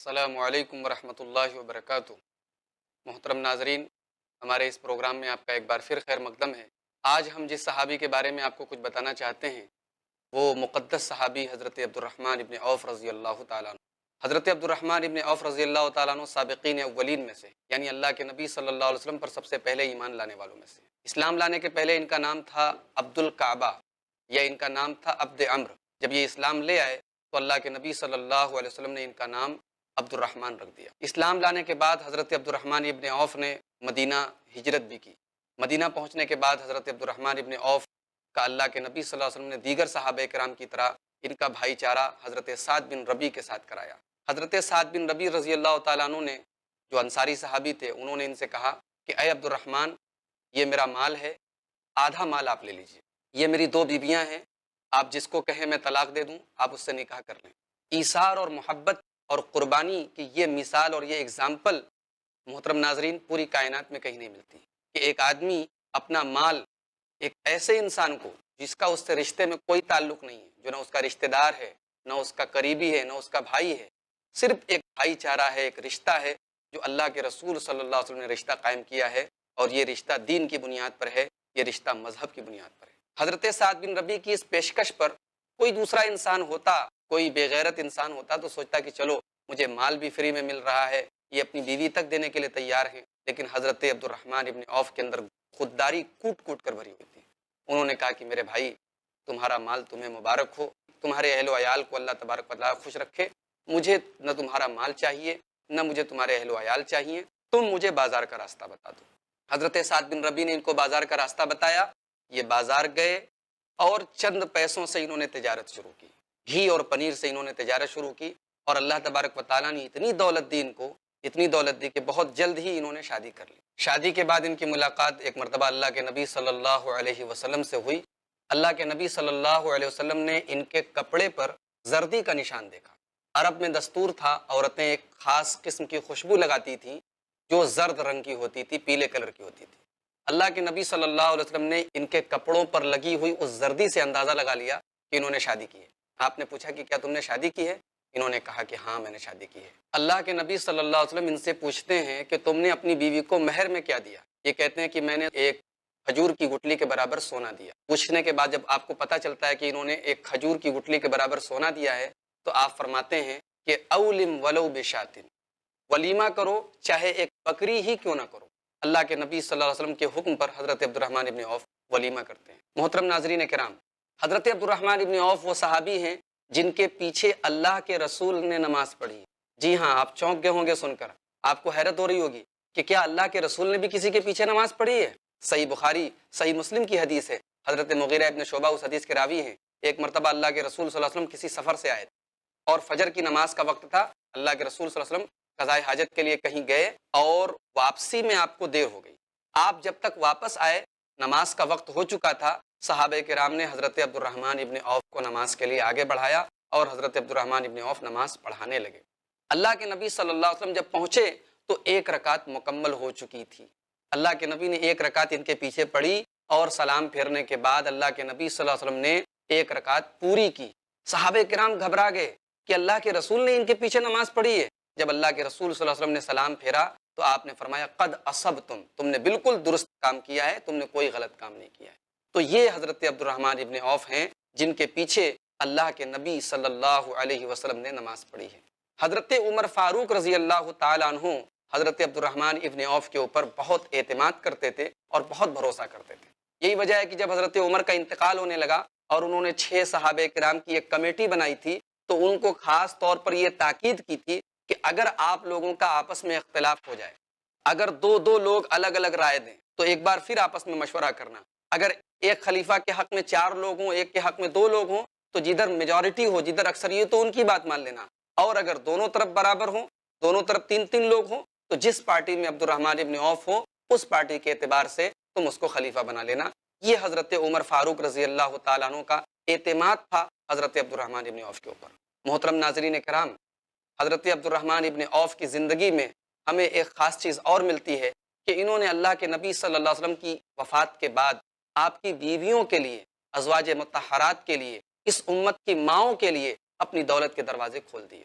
السلام علیکم ورحمۃ اللہ وبرکاتہ۔ محترم ناظرین، ہمارے اس پروگرام میں آپ کا ایک بار پھر خیر مقدم ہے۔ آج ہم جس صحابی کے بارے میں آپ کو کچھ بتانا چاہتے ہیں وہ مقدس صحابی حضرت عبد الرحمن ابن عوف رضی اللہ تعالیٰ عنہ۔ حضرت عبد الرحمن ابن عوف رضی اللہ تعالیٰ عنہ سابقین اولین میں سے، یعنی اللہ کے نبی صلی اللہ علیہ وسلم پر سب سے پہلے ایمان لانے والوں میں سے۔ اسلام لانے کے پہلے ان کا نام تھا عبد الکعبہ یا ان کا نام تھا عبد عمرو۔ جب یہ اسلام لے آئے تو اللہ کے نبی صلی اللہ علیہ وسلم نے ان کا نام عبد الرحمن رکھ دیا۔ اسلام لانے کے بعد حضرت عبد الرحمن ابن عوف نے مدینہ ہجرت بھی کی۔ مدینہ پہنچنے کے بعد حضرت عبد الرحمن ابن عوف کا اللہ کے نبی صلی اللہ علیہ وسلم نے دیگر صحابہ کرام کی طرح ان کا بھائی چارہ حضرت سعد بن ربیع کے ساتھ کرایا۔ حضرت سعد بن ربیع رضی اللہ تعالیٰ عنہ نے، جو انصاری صحابی تھے، انہوں نے ان سے کہا کہ اے عبد الرحمن، یہ میرا مال ہے، آدھا مال آپ لے لیجئے۔ یہ میری دو بیویاں ہیں، آپ جس کو کہیں میں طلاق دے دوں، آپ اس سے نکاح کر لیں۔ ایثار اور محبت اور قربانی کی یہ مثال اور یہ اگزامپل محترم ناظرین پوری کائنات میں کہیں نہیں ملتی کہ ایک آدمی اپنا مال ایک ایسے انسان کو جس کا اس سے رشتے میں کوئی تعلق نہیں ہے، جو نہ اس کا رشتہ دار ہے، نہ اس کا قریبی ہے، نہ اس کا بھائی ہے، صرف ایک بھائی چارہ ہے، ایک رشتہ ہے جو اللہ کے رسول صلی اللہ علیہ وسلم نے رشتہ قائم کیا ہے، اور یہ رشتہ دین کی بنیاد پر ہے، یہ رشتہ مذہب کی بنیاد پر ہے۔ حضرت سعد بن ربیع کی اس پیشکش پر کوئی دوسرا انسان ہوتا، کوئی بے غیرت انسان ہوتا تو سوچتا کہ چلو مجھے مال بھی فری میں مل رہا ہے، یہ اپنی بیوی تک دینے کے لیے تیار ہیں، لیکن حضرت عبد الرحمن ابن عوف کے اندر خودداری کوٹ کوٹ کر بھری ہوئی تھی۔ انہوں نے کہا کہ میرے بھائی، تمہارا مال تمہیں مبارک ہو، تمہارے اہل و عیال کو اللہ تبارک و تعالیٰ خوش رکھے، مجھے نہ تمہارا مال چاہیے، نہ مجھے تمہارے اہل و عیال چاہیے، تم مجھے بازار کا راستہ بتا دو۔ حضرت سعد بن ربیع نے ان کو بازار کا راستہ بتایا، یہ بازار گئے اور چند پیسوں سے انہوں نے تجارت شروع کی، گھی اور پنیر سے انہوں نے تجارت شروع کی، اور اللہ تبارک و تعالیٰ نے اتنی دولت دی ان کو، اتنی دولت دی کہ بہت جلد ہی انہوں نے شادی کر لی۔ شادی کے بعد ان کی ملاقات ایک مرتبہ اللہ کے نبی صلی اللہ علیہ وسلم سے ہوئی۔ اللہ کے نبی صلی اللہ علیہ وسلم نے ان کے کپڑے پر زردی کا نشان دیکھا۔ عرب میں دستور تھا، عورتیں ایک خاص قسم کی خوشبو لگاتی تھیں جو زرد رنگ کی ہوتی تھی، پیلے کلر کی ہوتی تھی۔ اللہ کے نبی صلی اللہ علیہ وسلم نے ان کے کپڑوں پر لگی ہوئی اس زردی سے اندازہ لگا لیا کہ انہوں نے شادی کی ہے۔ آپ نے پوچھا کہ کیا تم نے شادی کی ہے؟ انہوں نے کہا کہ ہاں میں نے شادی کی ہے۔ اللہ کے نبی صلی اللہ علیہ وسلم ان سے پوچھتے ہیں کہ تم نے اپنی بیوی کو مہر میں کیا دیا؟ یہ کہتے ہیں کہ میں نے ایک کھجور کی گٹلی کے برابر سونا دیا۔ پوچھنے کے بعد جب آپ کو پتہ چلتا ہے کہ انہوں نے ایک کھجور کی گٹلی کے برابر سونا دیا ہے تو آپ فرماتے ہیں کہ اولم ولو بشاتن، ولیمہ کرو چاہے ایک بکری ہی کیوں نہ کرو۔ اللہ کے نبی صلی اللہ علیہ وسلم کے حکم پر حضرت عبد الرحمن ابن عوف ولیمہ کرتے ہیں۔ محترم ناظرین کرام، حضرت عبد الرحمن ابن عوف وہ صحابی ہیں جن کے پیچھے اللہ کے رسول نے نماز پڑھی۔ جی ہاں، آپ چونک گئے ہوں گے سن کر، آپ کو حیرت ہو رہی ہوگی کہ کیا اللہ کے رسول نے بھی کسی کے پیچھے نماز پڑھی ہے؟ صحیح بخاری، صحیح مسلم کی حدیث ہے، حضرت مغیرہ ابن شعبہ اس حدیث کے راوی ہیں۔ ایک مرتبہ اللہ کے رسول صلی اللہ علیہ وسلم کسی سفر سے آئے اور فجر کی نماز کا وقت تھا۔ اللہ کے رسول صلی اللہ علیہ وسلم قضائے حاجت کے لیے کہیں گئے اور واپسی میں آپ کو دیر ہو گئی۔ آپ جب تک واپس آئے نماز کا وقت ہو چکا تھا۔ صحابہ کرام نے حضرت عبد الرحمن ابن عوف کو نماز کے لیے آگے بڑھایا اور حضرت عبد الرحمن ابن عوف نماز پڑھانے لگے۔ اللہ کے نبی صلی اللہ علیہ وسلم جب پہنچے تو ایک رکعت مکمل ہو چکی تھی۔ اللہ کے نبی نے ایک رکعت ان کے پیچھے پڑھی اور سلام پھیرنے کے بعد اللہ کے نبی صلی اللہ علیہ وسلم نے ایک رکعت پوری کی۔ صحابہ کرام گھبرا گئے کہ اللہ کے رسول نے ان کے پیچھے نماز پڑھی ہے۔ جب اللہ کے رسول صلی اللہ علیہ وسلم نے سلام پھیرا تو آپ نے فرمایا قد اصبتم، تم نے بالکل درست کام کیا ہے، تم نے کوئی غلط کام نہیں کیا ہے۔ تو یہ حضرت عبد الرحمن ابن عوف ہیں جن کے پیچھے اللہ کے نبی صلی اللہ علیہ وسلم نے نماز پڑھی ہے۔ حضرت عمر فاروق رضی اللہ تعالیٰ عنہ حضرت عبد الرحمن ابن عوف کے اوپر بہت اعتماد کرتے تھے اور بہت بھروسہ کرتے تھے۔ یہی وجہ ہے کہ جب حضرت عمر کا انتقال ہونے لگا اور انہوں نے 6 صحابہ کرام کی ایک کمیٹی بنائی تھی تو ان کو خاص طور پر یہ تاکید کی تھی کہ اگر آپ لوگوں کا آپس میں اختلاف ہو جائے، اگر دو لوگ الگ الگ رائے دیں تو ایک بار پھر آپس میں مشورہ کرنا۔ اگر ایک خلیفہ کے حق میں 4 لوگ ہوں، ایک کے حق میں 2 لوگ ہوں، تو جدھر میجورٹی ہو، جدھر اکثریت ہو، ان کی بات مان لینا، اور اگر دونوں طرف برابر ہوں، دونوں طرف 3 لوگ ہوں، تو جس پارٹی میں عبد الرحمن ابن عوف ہو اس پارٹی کے اعتبار سے تم اس کو خلیفہ بنا لینا۔ یہ حضرت عمر فاروق رضی اللہ تعالیٰ عنہ کا اعتماد تھا حضرت عبد الرحمن ابن عوف کے اوپر۔ محترم ناظرین کرام، حضرت عبد الرحمن ابن عوف کی زندگی میں ہمیں ایک خاص چیز اور ملتی ہے کہ انہوں نے اللہ کے نبی صلی اللہ علیہ وسلم کی وفات کے بعد آپ کی بیویوں کے لیے، ازواج مطہرات کے لیے، اس امت کی ماؤں کے لیے اپنی دولت کے دروازے کھول دیے۔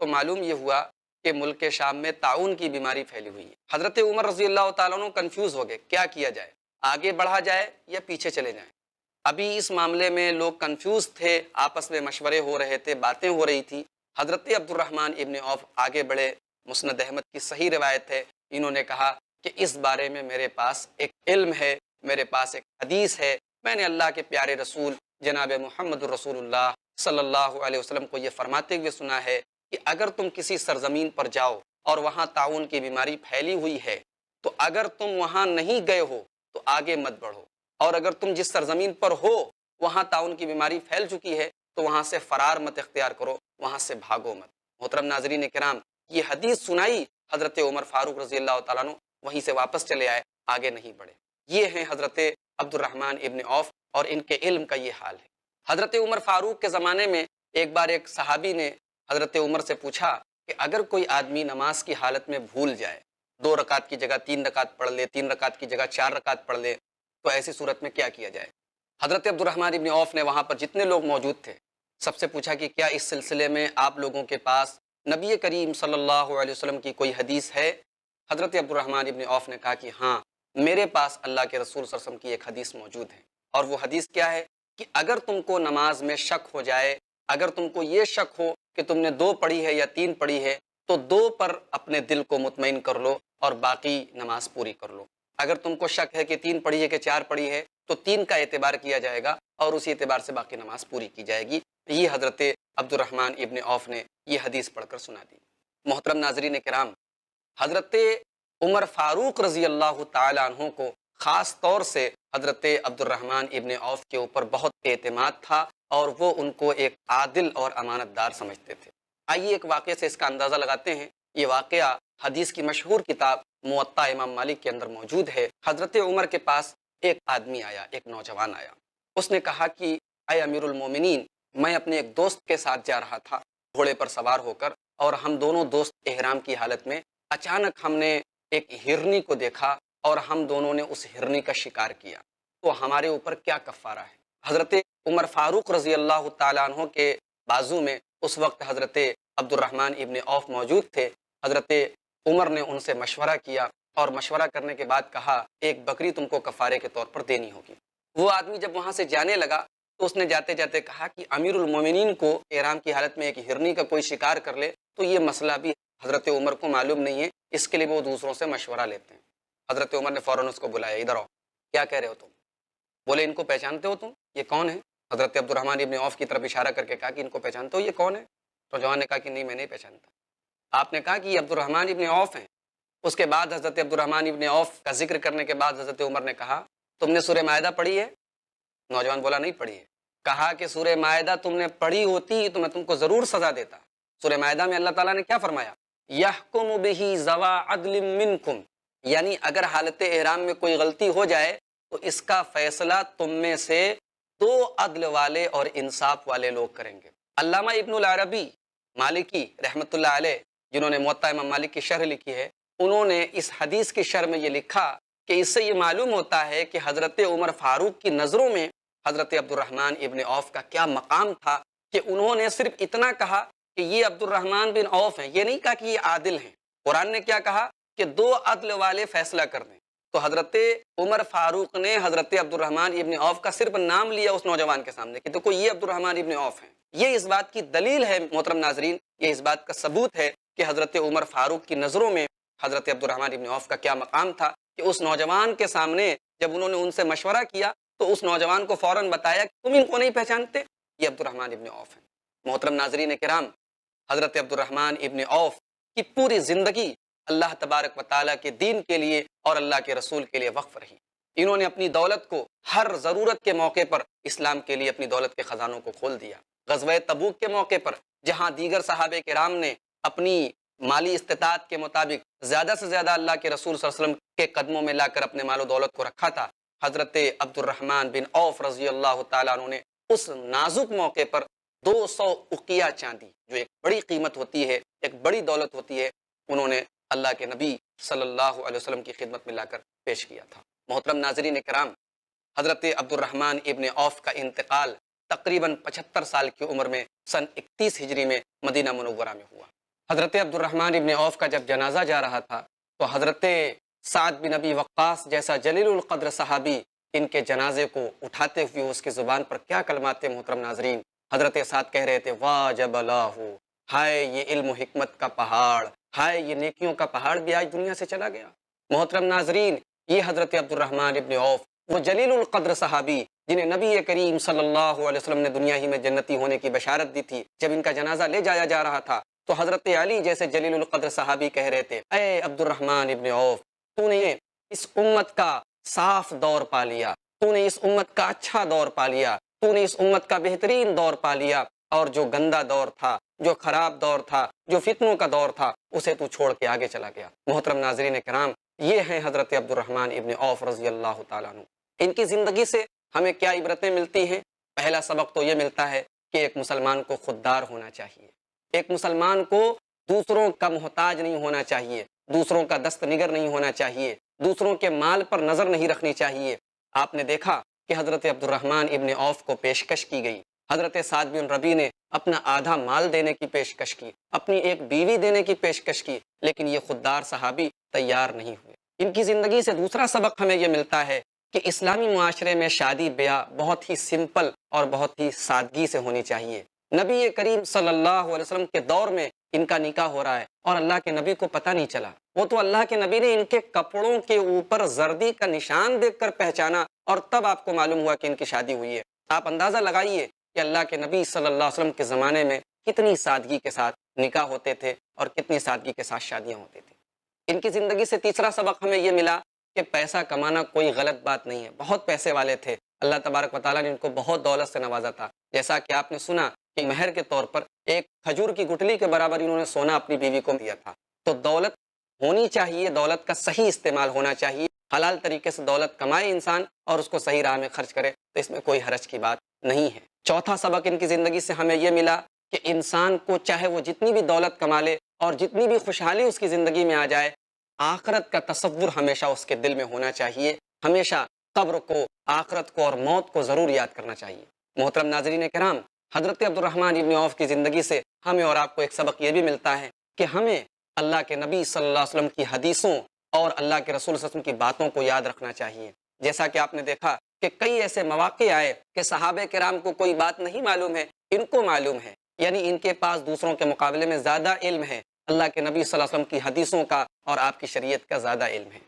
تو معلوم یہ ہوا کہ ملک شام میں طاعون کی بیماری پھیلی ہوئی ہے۔ حضرت عمر رضی اللہ تعالیٰ عنہ کنفیوز ہو گئے، کیا کیا جائے، آگے بڑھا جائے یا پیچھے چلے جائیں۔ ابھی اس معاملے میں لوگ کنفیوز تھے، آپس میں مشورے ہو رہے تھے، باتیں ہو رہی تھی۔ حضرت عبد الرحمن ابن عوف آگے بڑھے، مسند احمد کی صحیح روایت ہے، انہوں نے کہا کہ اس بارے میں میرے پاس ایک علم ہے، میرے پاس ایک حدیث ہے، میں نے اللہ کے پیارے رسول جناب محمد رسول اللہ صلی اللہ علیہ وسلم کو یہ فرماتے ہوئے سنا ہے کہ اگر تم کسی سرزمین پر جاؤ اور وہاں طاعون کی بیماری پھیلی ہوئی ہے تو اگر تم وہاں نہیں گئے ہو تو آگے مت بڑھو، اور اگر تم جس سرزمین پر ہو وہاں طاعون کی بیماری پھیل چکی ہے تو وہاں سے فرار مت اختیار کرو، وہاں سے بھاگو مت۔ محترم ناظرین کرام، یہ حدیث سنائی حضرت عمر فاروق رضی اللہ تعالیٰ عنہ، وہیں سے واپس چلے آئے، آگے نہیں بڑھے۔ یہ ہیں حضرت عبد الرحمن ابن عوف اور ان کے علم کا یہ حال ہے۔ حضرت عمر فاروق کے زمانے میں ایک بار ایک صحابی نے حضرت عمر سے پوچھا کہ اگر کوئی آدمی نماز کی حالت میں بھول جائے، 2 رکعت کی جگہ 3 رکعت پڑھ لے، 3 رکعت کی جگہ 4 رکعت پڑھ لے، تو ایسی صورت میں کیا کیا جائے؟ حضرت عبد الرحمن ابن عوف نے وہاں پر جتنے لوگ موجود تھے سب سے پوچھا کہ کیا اس سلسلے میں آپ لوگوں کے پاس نبی کریم صلی اللہ علیہ وسلم کی کوئی حدیث ہے؟ حضرت عبد الرحمن ابن عوف نے کہا کہ ہاں، میرے پاس اللہ کے رسول صلی اللہ علیہ وسلم کی ایک حدیث موجود ہے، اور وہ حدیث کیا ہے کہ اگر تم کو نماز میں شک ہو جائے، اگر تم کو یہ شک ہو کہ تم نے 2 پڑھی ہے یا 3 پڑھی ہے، تو 2 پر اپنے دل کو مطمئن کر لو اور باقی نماز پوری کر لو۔ اگر تم کو شک ہے کہ 3 پڑھی ہے کہ 4 پڑھی ہے تو 3 کا اعتبار کیا جائے گا اور اسی اعتبار سے باقی نماز پوری کی جائے گی۔ یہ حضرت عبد الرحمن ابن عوف نے یہ حدیث پڑھ کر سنا دی۔ محترم ناظرین کرام، حضرت عمر فاروق رضی اللہ تعالی عنہ کو خاص طور سے حضرت عبد الرحمن ابن عوف کے اوپر بہت اعتماد تھا اور وہ ان کو ایک عادل اور امانت دار سمجھتے تھے۔ آئیے ایک واقعے سے اس کا اندازہ لگاتے ہیں۔ یہ واقعہ حدیث کی مشہور کتاب موطا امام مالک کے اندر موجود ہے۔ حضرت عمر کے پاس ایک آدمی آیا، ایک نوجوان آیا، اس نے کہا کہ اے امیر المومنین، میں اپنے ایک دوست کے ساتھ جا رہا تھا گھوڑے پر سوار ہو کر، اور ہم دونوں دوست احرام کی حالت میں اچانک ہم نے ایک ہرنی کو دیکھا اور ہم دونوں نے اس ہرنی کا شکار کیا، تو ہمارے اوپر کیا کفارہ ہے؟ حضرت عمر فاروق رضی اللہ تعالیٰ عنہ کے بازو میں اس وقت حضرت عبد الرحمن ابن عوف موجود تھے۔ حضرت عمر نے ان سے مشورہ کیا اور مشورہ کرنے کے بعد کہا ایک بکری تم کو کفارے کے طور پر دینی ہوگی۔ وہ آدمی جب وہاں سے جانے لگا تو اس نے جاتے جاتے کہا کہ امیر المومنین کو احرام کی حالت میں ایک ہرنی کا کوئی شکار کر لے تو یہ مسئلہ بھی حضرت عمر کو معلوم نہیں ہے، اس کے لیے وہ دوسروں سے مشورہ لیتے ہیں۔ حضرت عمر نے فوراً اس کو بلایا، ادھر آؤ، کیا کہہ رہے ہو تم؟ بولے ان کو پہچانتے ہو تم؟ یہ کون ہے؟ حضرت عبد الرحمن ابن عوف کی طرف اشارہ کر کے کہا کہ ان کو پہچانتے ہو، یہ کون ہے؟ تو جوان نے کہا کہ نہیں، میں نہیں پہچانتا۔ آپ نے کہا کہ یہ عبد الرحمن ابن عوف ہیں۔ اس کے بعد حضرت عبد الرحمن ابن عوف کا ذکر کرنے کے بعد حضرت عمر نے کہا تم نے سورہ مائدہ پڑھی ہے؟ نوجوان بولا نہیں پڑھی ہے۔ کہا کہ سورہ مائدہ تم نے پڑھی ہوتی تو میں تم کو ضرور سزا دیتا۔ سورہ مائدہ میں اللہ تعالیٰ نے کیا فرمایا؟ یحکم بہ ذوی عدل منکم، یعنی اگر حالت احرام میں کوئی غلطی ہو جائے تو اس کا فیصلہ تم میں سے 2 عدل والے اور انصاف والے لوگ کریں گے۔ علامہ ابن العربی مالکی رحمۃ اللہ علیہ، جنہوں نے موطا امام مالک کی شرح لکھی ہے، انہوں نے اس حدیث کی شرح میں یہ لکھا کہ اس سے یہ معلوم ہوتا ہے کہ حضرت عمر فاروق کی نظروں میں حضرت عبد الرحمن ابن عوف کا کیا مقام تھا کہ انہوں نے صرف اتنا کہا کہ یہ عبد الرحمن بن عوف ہیں، یہ نہیں کہا کہ یہ عادل ہیں۔ قرآن نے کیا کہا کہ 2 عدل والے فیصلہ کر دیں، تو حضرت عمر فاروق نے حضرت عبد الرحمن ابن عوف کا صرف نام لیا اس نوجوان کے سامنے کہ دیکھو یہ عبد الرحمن ابن عوف ہیں۔ یہ اس بات کی دلیل ہے محترم ناظرین، یہ اس بات کا ثبوت ہے کہ حضرت عمر فاروق کی نظروں میں حضرت عبد الرحمن ابن عوف کا کیا مقام تھا کہ اس نوجوان کے سامنے جب انہوں نے ان سے مشورہ کیا تو اس نوجوان کو فوراً بتایا کہ تم ان کو نہیں پہچانتے، یہ عبد الرحمن ابن عوف ہیں۔ محترم ناظرین کرام، حضرت عبد الرحمن ابن عوف کی پوری زندگی اللہ تبارک و تعالیٰ کے دین کے لیے اور اللہ کے رسول کے لیے وقف رہی۔ انہوں نے اپنی دولت کو ہر ضرورت کے موقع پر اسلام کے لیے اپنی دولت کے خزانوں کو کھول دیا۔ غزوہ تبوک کے موقع پر جہاں دیگر صحابہ کرام نے اپنی مالی استطاعت کے مطابق زیادہ سے زیادہ اللہ کے رسول صلی اللہ علیہ وسلم کے قدموں میں لا کر اپنے مال و دولت کو رکھا تھا، حضرت عبد الرحمن بن عوف رضی اللہ تعالیٰ عنہ نے اس نازک موقع پر 200 اقیہ چاندی، جو ایک بڑی قیمت ہوتی ہے، ایک بڑی دولت ہوتی ہے، انہوں نے اللہ کے نبی صلی اللہ علیہ وسلم کی خدمت میں لا کر پیش کیا تھا۔ محترم ناظرین کرام، حضرت عبد الرحمن ابن عوف کا انتقال تقریباً 75 سال کی عمر میں سن 31 ہجری میں مدینہ منورہ میں ہوا۔ حضرت عبد الرحمن ابن عوف کا جب جنازہ جا رہا تھا تو حضرت سعد بن ابی وقاص جیسا جلیل القدر صحابی ان کے جنازے کو اٹھاتے ہوئے اس کی زبان پر کیا کلمات تھے محترم ناظرین. حضرت سعد کہہ رہے تھے واہ جبلہ، ہائے یہ علم و حکمت کا پہاڑ، ہائے یہ نیکیوں کا پہاڑ بھی آج دنیا سے چلا گیا. محترم ناظرین، یہ حضرت عبد الرحمن ابن عوف وہ جلیل القدر صحابی جنہیں نبی کریم صلی اللہ علیہ وسلم نے دنیا ہی میں جنتی ہونے کی بشارت دی تھی، جب ان کا جنازہ لے جایا جا رہا تھا تو حضرت علی جیسے جلیل القدر صحابی کہہ رہے تھے اے عبد الرحمن ابن عوف، تو نے اس امت کا صاف دور پا لیا، تو نے اس امت کا اچھا دور پا لیا، تو نے اس امت کا بہترین دور پا لیا، اور جو گندا دور تھا، جو خراب دور تھا، جو فتنوں کا دور تھا، اسے تو چھوڑ کے آگے چلا گیا. محترم ناظرین کرام، یہ ہیں حضرت عبد الرحمن ابن عوف رضی اللہ تعالیٰ عنہ. ان کی زندگی سے ہمیں کیا عبرتیں ملتی ہیں؟ پہلا سبق تو یہ ملتا ہے کہ ایک مسلمان کو خوددار ہونا چاہیے، ایک مسلمان کو دوسروں کا محتاج نہیں ہونا چاہیے، دوسروں کا دست نگر نہیں ہونا چاہیے، دوسروں کے مال پر نظر نہیں رکھنی چاہیے. آپ نے دیکھا کہ حضرت عبد الرحمن ابن عوف کو پیشکش کی گئی، حضرت سعد بن ربی نے اپنا آدھا مال دینے کی پیشکش کی، اپنی ایک بیوی دینے کی پیشکش کی، لیکن یہ خوددار صحابی تیار نہیں ہوئے. ان کی زندگی سے دوسرا سبق ہمیں یہ ملتا ہے کہ اسلامی معاشرے میں شادی بیاہ بہت ہی سمپل اور بہت ہی سادگی سے ہونی چاہیے. نبی کریم صلی اللہ علیہ وسلم کے دور میں ان کا نکاح ہو رہا ہے اور اللہ کے نبی کو پتہ نہیں چلا. وہ تو اللہ کے نبی نے ان کے کپڑوں کے اوپر زردی کا نشان دیکھ کر پہچانا اور تب آپ کو معلوم ہوا کہ ان کی شادی ہوئی ہے. آپ اندازہ لگائیے کہ اللہ کے نبی صلی اللہ علیہ وسلم کے زمانے میں کتنی سادگی کے ساتھ نکاح ہوتے تھے اور کتنی سادگی کے ساتھ شادیاں ہوتی تھیں. ان کی زندگی سے تیسرا سبق ہمیں یہ ملا کہ پیسہ کمانا کوئی غلط بات نہیں ہے. بہت پیسے والے تھے، اللہ تبارک و تعالیٰ نے ان کو بہت دولت سے نوازا تھا. جیسا کہ آپ نے سنا کہ مہر کے طور پر ایک کھجور کی گٹلی کے برابر انہوں نے سونا اپنی بیوی کو دیا تھا. تو دولت ہونی چاہیے، دولت کا صحیح استعمال ہونا چاہیے، حلال طریقے سے دولت کمائے انسان اور اس کو صحیح راہ میں خرچ کرے تو اس میں کوئی حرج کی بات نہیں ہے. چوتھا سبق ان کی زندگی سے ہمیں یہ ملا کہ انسان کو چاہے وہ جتنی بھی دولت کما لے اور جتنی بھی خوشحالی اس کی زندگی میں آ جائے، آخرت کا تصور ہمیشہ اس کے دل میں ہونا چاہیے. ہمیشہ قبر کو، آخرت کو اور موت کو ضرور یاد کرنا چاہیے. محترم ناظرین کرام، حضرت عبد الرحمن ابن عوف کی زندگی سے ہمیں اور آپ کو ایک سبق یہ بھی ملتا ہے کہ ہمیں اللہ کے نبی صلی اللہ علیہ وسلم کی حدیثوں اور اللہ کے رسول صلی اللہ علیہ وسلم کی باتوں کو یاد رکھنا چاہیے. جیسا کہ آپ نے دیکھا کہ کئی ایسے مواقع آئے کہ صحابہ کرام کو کوئی بات نہیں معلوم ہے، ان کو معلوم ہے، یعنی ان کے پاس دوسروں کے مقابلے میں زیادہ علم ہے، اللہ کے نبی صلی اللہ علیہ وسلم کی حدیثوں کا اور آپ کی شریعت کا زیادہ علم ہے.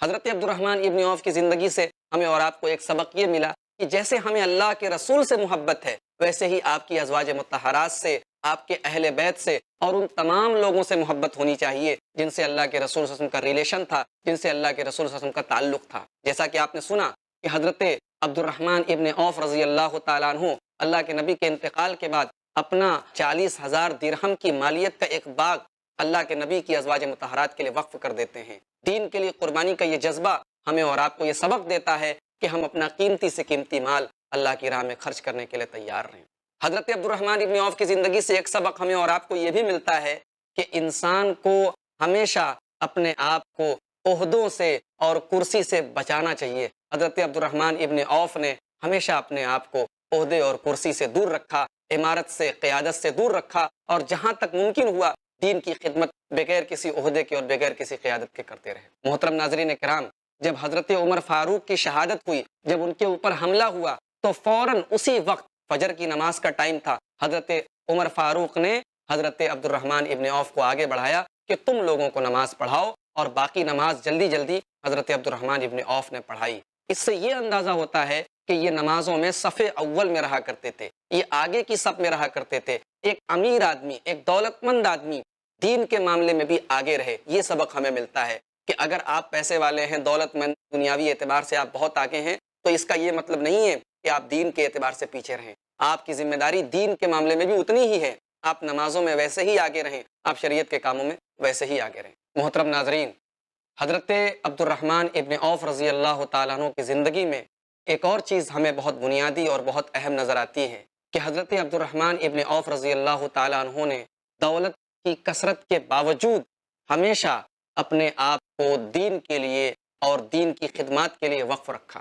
حضرت عبد الرحمن ابن عوف کی زندگی سے ہمیں اور آپ کو ایک سبق یہ ملا کہ جیسے ہمیں اللہ کے رسول سے محبت ہے، ویسے ہی آپ کی ازواج مطہرات سے، آپ کے اہل بیت سے اور ان تمام لوگوں سے محبت ہونی چاہیے جن سے اللہ کے رسول صلی اللہ علیہ وسلم کا ریلیشن تھا، جن سے اللہ کے رسول صلی اللہ علیہ وسلم کا تعلق تھا. جیسا کہ آپ نے سنا کہ حضرت عبد الرحمن ابن عوف رضی اللہ تعالیٰ عنہ اللہ کے نبی کے انتقال کے بعد اپنا 40,000 درہم کی مالیت کا ایک باغ اللہ کے نبی کی ازواج مطہرات کے لیے وقف کر دیتے ہیں. دین کے لیے قربانی کا یہ جذبہ ہمیں اور آپ کو یہ سبق دیتا ہے کہ ہم اپنا قیمتی سے قیمتی مال اللہ کی راہ میں خرچ کرنے کے لیے تیار رہیں. حضرت عبد الرحمن ابن عوف کی زندگی سے ایک سبق ہمیں اور آپ کو یہ بھی ملتا ہے کہ انسان کو ہمیشہ اپنے آپ کو عہدوں سے اور کرسی سے بچانا چاہیے. حضرت عبد الرحمن ابن عوف نے ہمیشہ اپنے آپ کو عہدے اور کرسی سے دور رکھا، امارت سے، قیادت سے دور رکھا اور جہاں تک ممکن ہوا دین کی خدمت بغیر کسی عہدے کے اور بغیر کسی قیادت کے کرتے رہے. محترم ناظرین کرام، جب حضرت عمر فاروق کی شہادت ہوئی، جب ان کے اوپر حملہ ہوا تو فوراً اسی وقت فجر کی نماز کا ٹائم تھا، حضرت عمر فاروق نے حضرت عبد الرحمن ابن عوف کو آگے بڑھایا کہ تم لوگوں کو نماز پڑھاؤ، اور باقی نماز جلدی جلدی حضرت عبد الرحمن ابن عوف نے پڑھائی. اس سے یہ اندازہ ہوتا ہے کہ یہ نمازوں میں صف اول میں رہا کرتے تھے، یہ آگے کی صف میں رہا کرتے تھے. ایک امیر آدمی، ایک دولت مند آدمی دین کے معاملے میں بھی آگے رہے. یہ سبق ہمیں ملتا ہے کہ اگر آپ پیسے والے ہیں، دولت مند، دنیاوی اعتبار سے آپ بہت آگے ہیں، تو اس کا یہ مطلب نہیں ہے کہ آپ دین کے اعتبار سے پیچھے رہیں. آپ کی ذمہ داری دین کے معاملے میں بھی اتنی ہی ہے. آپ نمازوں میں ویسے ہی آگے رہیں، آپ شریعت کے کاموں میں ویسے ہی آگے رہیں. محترم ناظرین، حضرت عبد الرحمن ابن عوف رضی اللہ تعالیٰ عنہ کی زندگی میں ایک اور چیز ہمیں بہت بنیادی اور بہت اہم نظر آتی ہے کہ حضرت عبد الرحمن ابن عوف رضی اللہ تعالیٰ عنہ نے دولت کی کثرت کے باوجود ہمیشہ اپنے آپ کو دین کے لیے اور دین کی خدمات کے لیے وقف رکھا.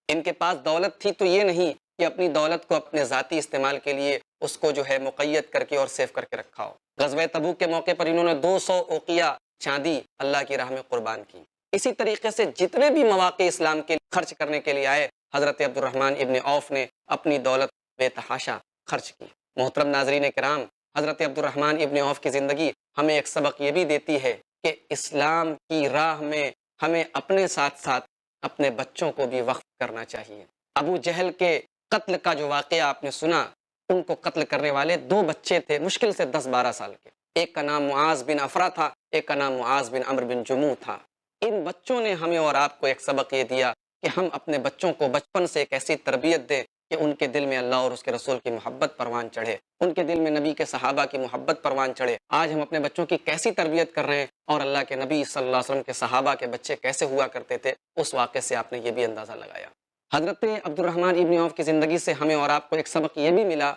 ان کے پاس دولت تھی تو یہ نہیں کہ اپنی دولت کو اپنے ذاتی استعمال کے لیے اس کو جو ہے مقید کر کے اور سیو کر کے رکھا ہو. غزوہ تبوک کے موقع پر انہوں نے 200 اوقیہ چاندی اللہ کی راہ میں قربان کی۔ اسی طریقے سے جتنے بھی مواقع اسلام کے خرچ کرنے کے لیے آئے، حضرت عبد الرحمن ابن عوف نے اپنی دولت بے تحاشا خرچ کی۔ محترم ناظرین کرام، حضرت عبد الرحمن ابن عوف کی زندگی ہمیں ایک سبق یہ بھی دیتی ہے کہ اسلام کی راہ میں ہمیں اپنے ساتھ ساتھ اپنے بچوں کو بھی وقف کرنا چاہیے۔ ابو جہل کے قتل کا جو واقعہ آپ نے سنا، ان کو قتل کرنے والے 2 بچے تھے، مشکل سے 10-12 سال کے۔ ایک کا نام معاذ بن افرا تھا، ایک کا نام معاذ بن عمرو بن جموح تھا۔ ان بچوں نے ہمیں اور آپ کو ایک سبق یہ دیا کہ ہم اپنے بچوں کو بچپن سے ایک ایسی تربیت دیں کہ ان کے دل میں اللہ اور اس کے رسول کی محبت پروان چڑھے، ان کے دل میں نبی کے صحابہ کی محبت پروان چڑھے۔ آج ہم اپنے بچوں کی کیسی تربیت کر رہے ہیں، اور اللہ کے نبی صلی اللہ علیہ وسلم کے صحابہ کے بچے کیسے ہوا کرتے تھے، اس واقعے سے آپ نے یہ بھی اندازہ لگایا۔ حضرت عبد الرحمن ابن عوف کی زندگی سے ہمیں اور آپ کو ایک سبق یہ بھی ملا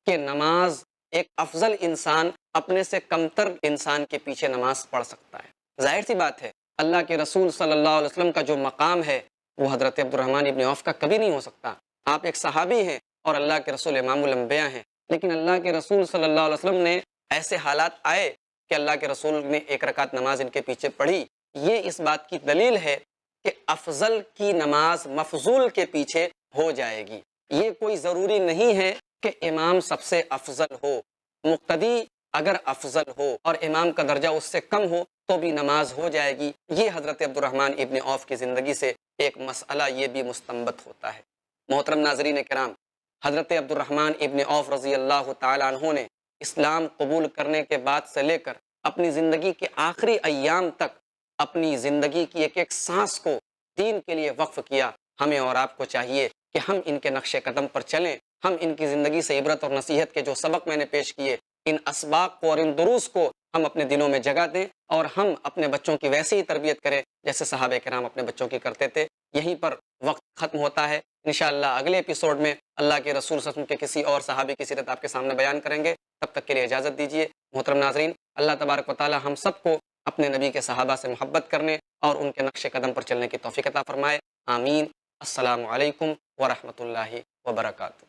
کہ نماز، ایک افضل انسان اپنے سے کمتر انسان کے پیچھے نماز پڑھ سکتا ہے۔ ظاہر سی بات ہے، اللہ کے رسول صلی اللہ علیہ وسلم کا جو مقام ہے وہ حضرت عبد الرحمن ابن عوف کا کبھی نہیں ہو سکتا۔ آپ ایک صحابی ہیں اور اللہ کے رسول امام الانبیاء ہیں، لیکن اللہ کے رسول صلی اللہ علیہ وسلم نے ایسے حالات آئے کہ اللہ کے رسول نے 1 رکعت نماز ان کے پیچھے پڑھی۔ یہ اس بات کی دلیل ہے کہ افضل کی نماز مفضول کے پیچھے ہو جائے گی۔ یہ کوئی ضروری نہیں ہے کہ امام سب سے افضل ہو، مقتدی اگر افضل ہو اور امام کا درجہ اس سے کم ہو تو بھی نماز ہو جائے گی۔ یہ حضرت عبد الرحمن ابن عوف کی زندگی سے ایک مسئلہ یہ بھی مستنبط ہوتا ہے۔ محترم ناظرین کرام، حضرت عبد الرحمن ابن عوف رضی اللہ تعالیٰ عنہ نے اسلام قبول کرنے کے بعد سے لے کر اپنی زندگی کے آخری ایام تک اپنی زندگی کی ایک ایک سانس کو دین کے لیے وقف کیا۔ ہمیں اور آپ کو چاہیے کہ ہم ان کے نقش قدم پر چلیں، ہم ان کی زندگی سے عبرت اور نصیحت کے جو سبق میں نے پیش کیے، ان اسباق کو اور ان دروس کو ہم اپنے دلوں میں جگہ دیں، اور ہم اپنے بچوں کی ویسی ہی تربیت کریں جیسے صحابہ کرام اپنے بچوں کی کرتے تھے۔ یہیں پر وقت ختم ہوتا ہے۔ انشاءاللہ اگلے ایپیسوڈ میں اللہ کے رسول صلی اللہ علیہ وسلم کے کسی اور صحابی کی سیرت آپ کے سامنے بیان کریں گے۔ تب تک کے لیے اجازت دیجیے۔ محترم ناظرین، اللہ تبارک و تعالی ہم سب کو اپنے نبی کے صحابہ سے محبت کرنے اور ان کے نقش قدم پر چلنے کی توفیق عطا فرمائے۔ آمین۔ السلام علیکم ورحمۃ اللہ وبرکاتہ۔